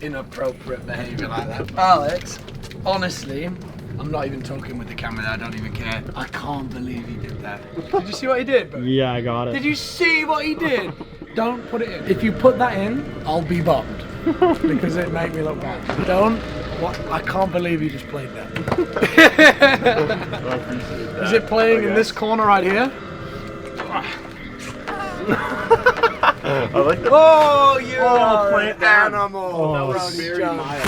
Inappropriate behaviour like that. Alex, honestly, I'm not even talking with the camera there, I don't even care. I can't believe he did that. Did you see what he did, bro? Yeah, I got it. Did you see what he did? Don't put it in. If you put that in, I'll be bummed. Because it made me look bad. Don't. What? I can't believe you just played that. Is it playing in this corner right here? I like the Oh, you are play an it down. animal. Oh, That was was very John. mild.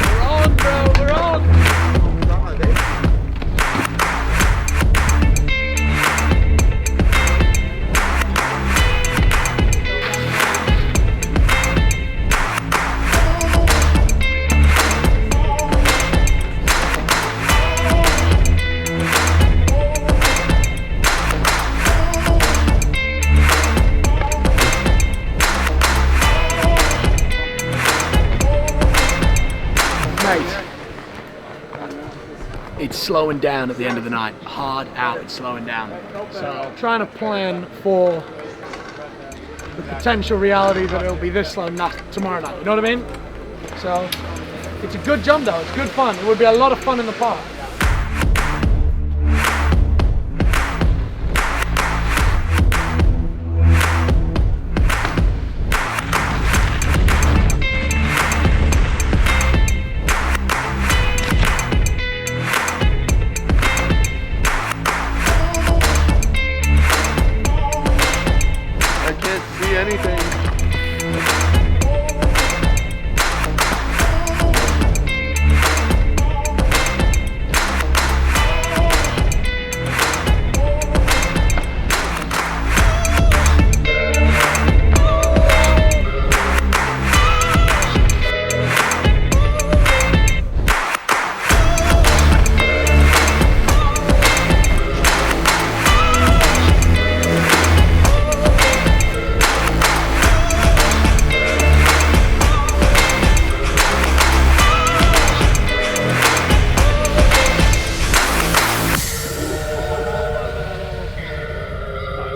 We're on, bro. We're on. It's slowing down at the end of the night. Hard out, it's slowing down. So trying to plan for the potential reality that it'll be this slow tomorrow night. You know what I mean? So it's a good jump though. It's good fun. It would be a lot of fun in the park. Anything.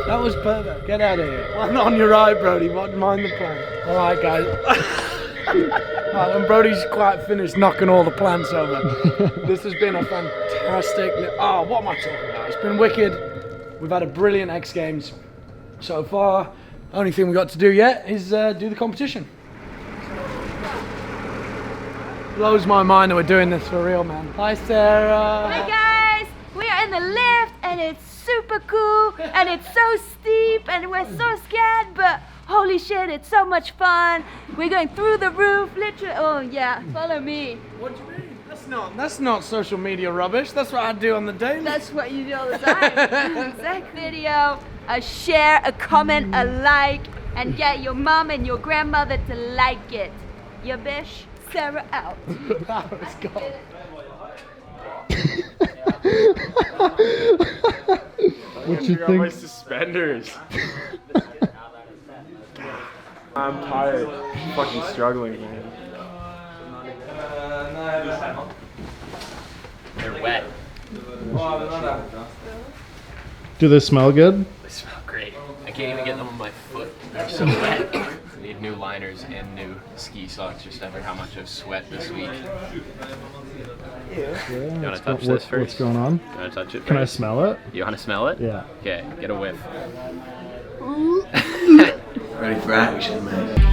That was perfect. Get out of here. One on your eye, Brody. Mind the plan. All right, guys. Right, and Brody's quite finished knocking all the plants over. This has been a fantastic. Oh, what am I talking about? It's been wicked. We've had a brilliant X Games so far. Only thing we got to do yet is do the competition. Blows my mind that we're doing this for real, man. Hi, Sarah. Hi guys, we are in the lift and it's super cool and it's so steep and we're so scared, but holy shit, it's so much fun. We're going through the roof, literally. Oh yeah, follow me. What do you mean? That's not social media rubbish. That's what I do on the daily. That's what you do all the time. Like video, a share, a comment, a like, and get your mom and your grandmother to like it. Your bish, Sarah out. Let's go. What you Figure out my think? suspenders. I'm tired. Fucking struggling, man. They're wet. Do they smell good? They smell great. I can't even get them on my foot. They're so wet. I need new liners and new ski socks just after how much I've sweat this week. Yeah. You want to touch this first? What's going on? You want to touch it first? Can I smell it? You want to smell it? Yeah. Okay, get a whiff. Ready for action, man.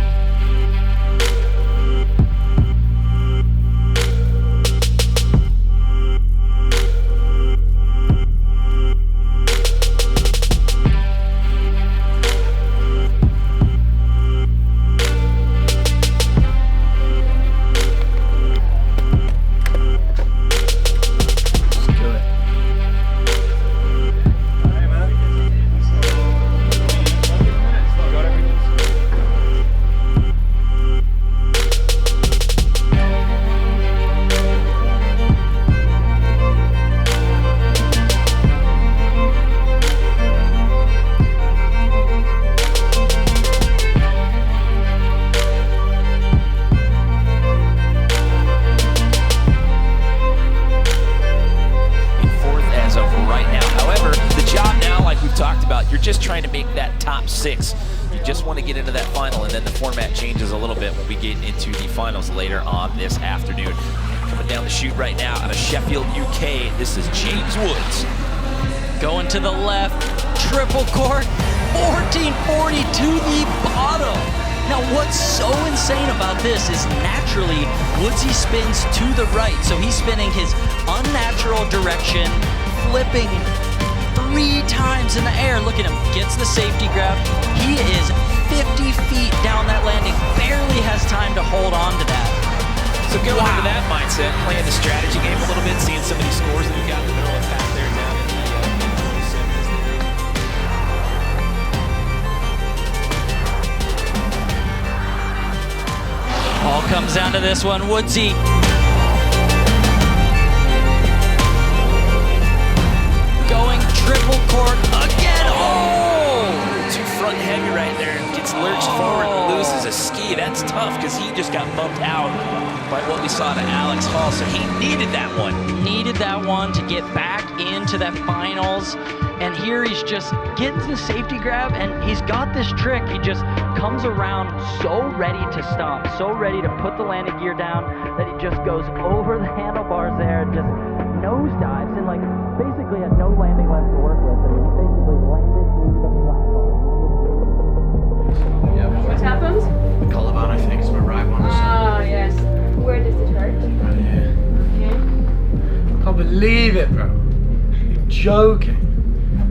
to get into that final, and then the format changes a little bit when we get into the finals later on this afternoon. Coming down the chute right now out of Sheffield, UK, this is James Woods. Going to the left, triple cork, 1440 to the bottom. Now what's so insane about this is naturally Woodsy spins to the right, so he's spinning his unnatural direction, flipping 3 times in the air. Look at him, gets the safety grab. He is 50 feet down that landing, barely has time to hold on to that. So going into that mindset, playing the strategy game a little bit, seeing some of these scores that we've got in the middle of the pack there down in the All comes down to this one, Woodsy. Going triple cork again. Oh! too front heavy right there and gets lurched forward and loses a ski. That's tough because he just got bumped out by what we saw to Alex Hall, so he needed that one. Needed that one to get back into that finals. And here he's just getting the safety grab, and he's got this trick. He just comes around so ready to stop, so ready to put the landing gear down that he just goes over the handlebars there and just nosedives and like basically had no landing left to work with. I mean, he basically landed in the flat bar. What happened? Collarbone, I think, is my right one. Ah, yes. Where does it hurt? Right here. Okay. I can't believe it, bro. You're joking.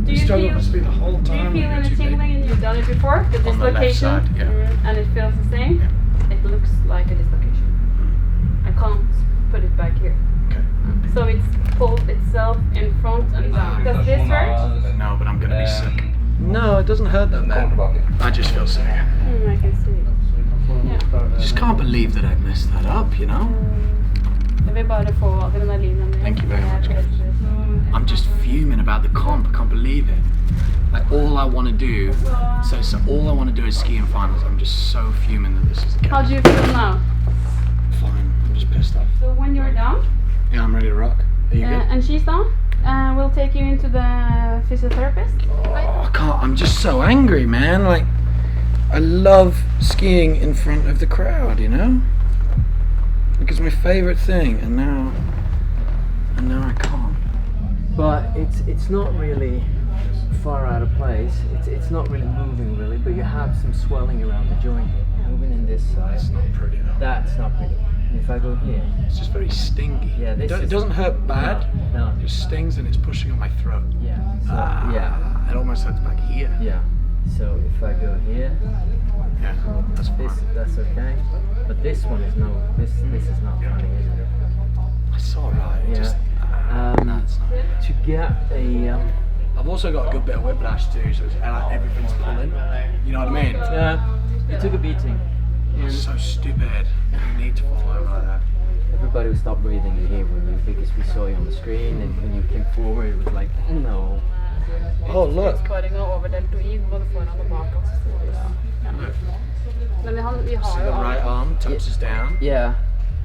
Do you struggled feel, to speed the whole do time. you feel any tingling and you've done it before? The On the left dislocation? side, yeah. And it feels the same? Yeah. It looks like a dislocation. I can't put it back here. Okay. So it's pulled itself in front and down. Does this hurt? No, but I'm gonna be sick. No, it doesn't hurt that bad. I just feel sick. I can see it. Yeah. I just can't believe that I messed that up, you know? Jag vill bara få adrenalinen. Thank you very much, guys. I'm just fuming about the comp. I can't believe it. Like all I want to do, so all I want to do is ski in finals. I'm just so fuming that this is the case. How do you feel now? Fine. I'm just pissed off. So when you're down, Yeah, I'm ready to rock. Are you good? and she's down, we'll take you into the physiotherapist. Oh, I can't. I'm just so angry, man. Like, I love skiing in front of the crowd, you know? Like, it's my favorite thing, and now I can't. But it's not really far out of place. It's not really moving really, but you have some swelling around the joint. Moving in this side. It's not pretty though. That's not pretty. And if I go here, It's just very stingy. Yeah, this it is- doesn't hurt bad. No. It just stings and it's pushing on my throat. yeah, so, yeah, It almost hurts back here. yeah. So if I go here, Yeah, that's fine. that's okay. But this one is no. This is not funny, is it? It's alright. Yeah. Just, no, it's not. To get a I've also got a good bit of whiplash too, so it's like everything's pulling. You know what I mean? you took a beating. And So stupid. You need to fall over like that. everybody would stop breathing in here when you, because we saw you on the screen, and when you came forward, it was like, no. Oh look. Skåring over deltoid både foran og bak oss. Men vi See har the jo right arm touches down Yeah,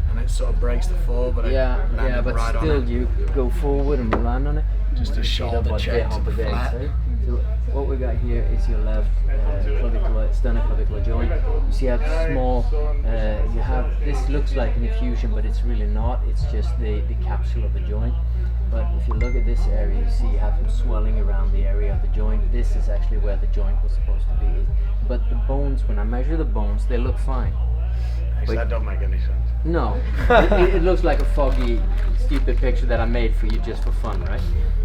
and it sort of breaks the fall, but it landed but right still on it. you go forward and land on it. Just a shoulder check to the flat. So what we got here is your left clavicular, sternoclavicular joint. You see how small, you have, this looks like an effusion, but it's really not. It's just the capsule of the joint. But if you look at this area, you see you have some swelling around the area of the joint. This is actually where the joint was supposed to be. But the bones, when I measure the bones, they look fine. Actually, that don't make any sense. No, it looks like a foggy, stupid picture that I made for you just for fun, right?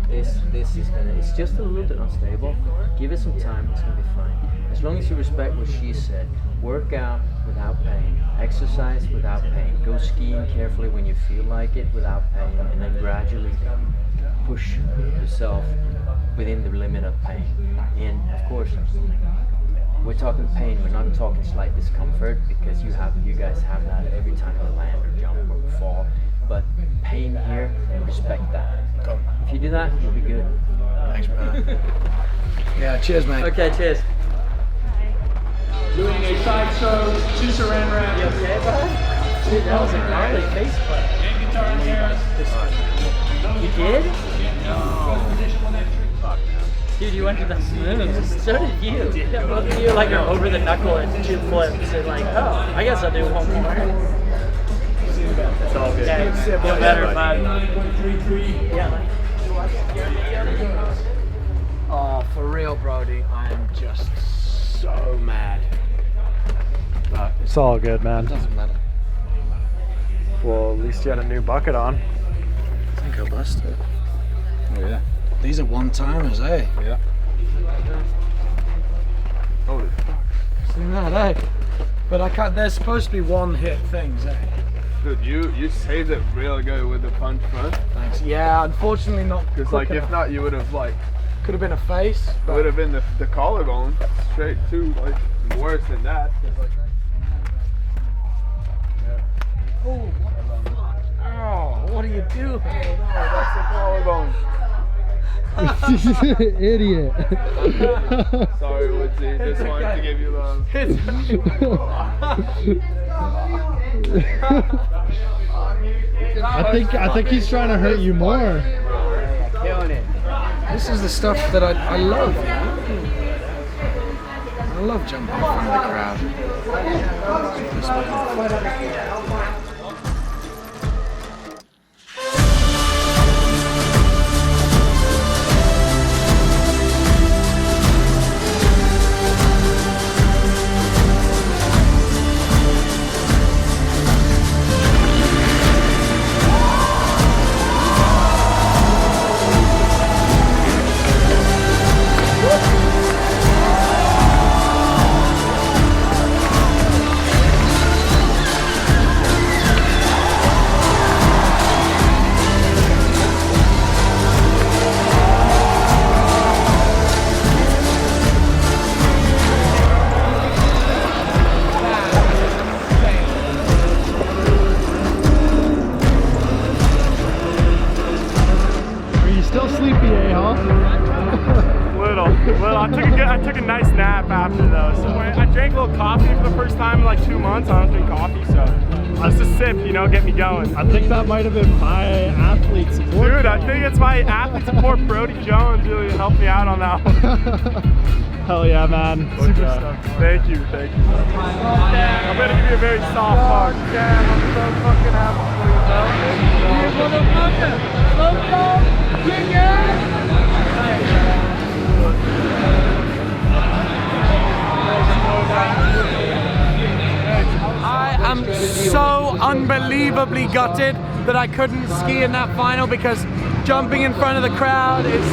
This is gonna, it's just a little bit unstable. Give it some time, it's gonna be fine. As long as you respect what she said, work out without pain, exercise without pain, go skiing carefully when you feel like it without pain, and then gradually push yourself within the limit of pain. And of course, we're talking pain, we're not talking slight discomfort, because you guys have that every time you land or jump or fall. But pain here, respect that. If you do that, you'll be good. Thanks, brother. Yeah, cheers, mate. Okay, cheers. Doing a side stroke to saran wrap. You okay, bud? Dude, that was a gnarly face play. And guitar and Harris. You did? Fuck, man. Dude, you went to the moon. So did you. Yeah, both of you like are over the knuckle and 2 flips and like, oh, I guess I'll do one more. It's all good. Yeah, feel better, bud. Yeah. Oh, for real, Brody, I am just so mad. But It's all good, man. doesn't matter. Well, at least you had a new bucket on. I think I busted it. Oh yeah. These are one-timers, eh? Yeah. Holy fuck. See that, eh? But I can't, they're supposed to be one-hit things, eh? Dude, you saved it real good with the punch front. Thanks. Yeah, unfortunately not. Because like if not, you would have like could have been a face. it But would have been the collarbone straight too, like worse than that. 'Cause, like, oh, what the fuck? Oh, what are you doing? that's the collarbone. Idiot. Sorry, Woodsy. Just wanted to give you love. I think he's trying to hurt you more. Killing it. This is the stuff that I love. You know? I love jumping in front of the crowd. I took a nice nap after though. So I drank a little coffee for the first time in like 2 months. I don't drink coffee, so just a sip, you know, get me going. I think that might have been my athlete support. Dude, I think it's my athlete support. Brody Jones really helped me out on that one. Hell yeah, man. Super stoked. Thank you, thank you. I'm gonna give you a very soft hug. Damn, I'm so fucking happy for you, bro. You motherfucker! Loco! Kick ass! I am so unbelievably gutted that I couldn't ski in that final because jumping in front of the crowd is...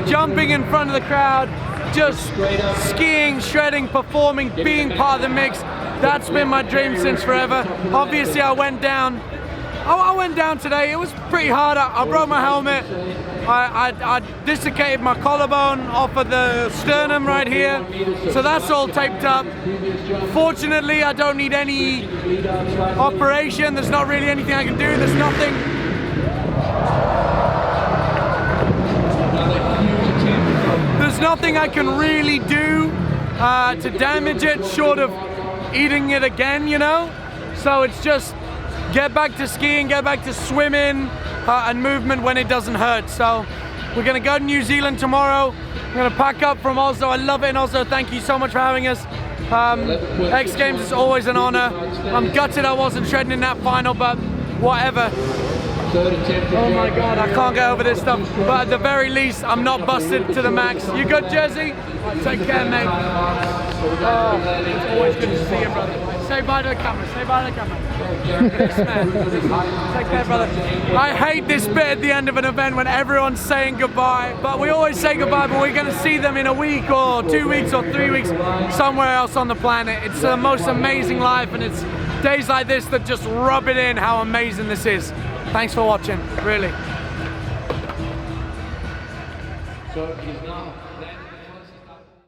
Jumping in front of the crowd, just skiing, shredding, performing, being part of the mix, that's been my dream since forever. Obviously I went down. I went down today. It was pretty hard. I broke my helmet. I dislocated my collarbone off of the sternum right here. So that's all taped up. Fortunately, I don't need any operation. There's not really anything I can do. There's nothing. There's nothing I can really do to damage it short of eating it again, you know? So it's just get back to skiing, get back to swimming and movement when it doesn't hurt. So we're gonna go to New Zealand tomorrow. We're gonna pack up from Oslo. I love it in Oslo. Thank you so much for having us. X Games is always an honor. I'm gutted I wasn't shredding in that final, but whatever. Oh my God, I can't get over this stuff. But at the very least, I'm not busted to the max. You good, Jersey? Take care, mate. Oh, it's always good to see you, brother. Say bye to the camera. Say bye to the camera. Yes, man. Take care, brother. I hate this bit at the end of an event when everyone's saying goodbye. But we always say goodbye, but we're going to see them in a week or 2 weeks or 3 weeks somewhere else on the planet. It's the most amazing life, and it's days like this that just rub it in how amazing this is. Thanks for watching, really. So he's now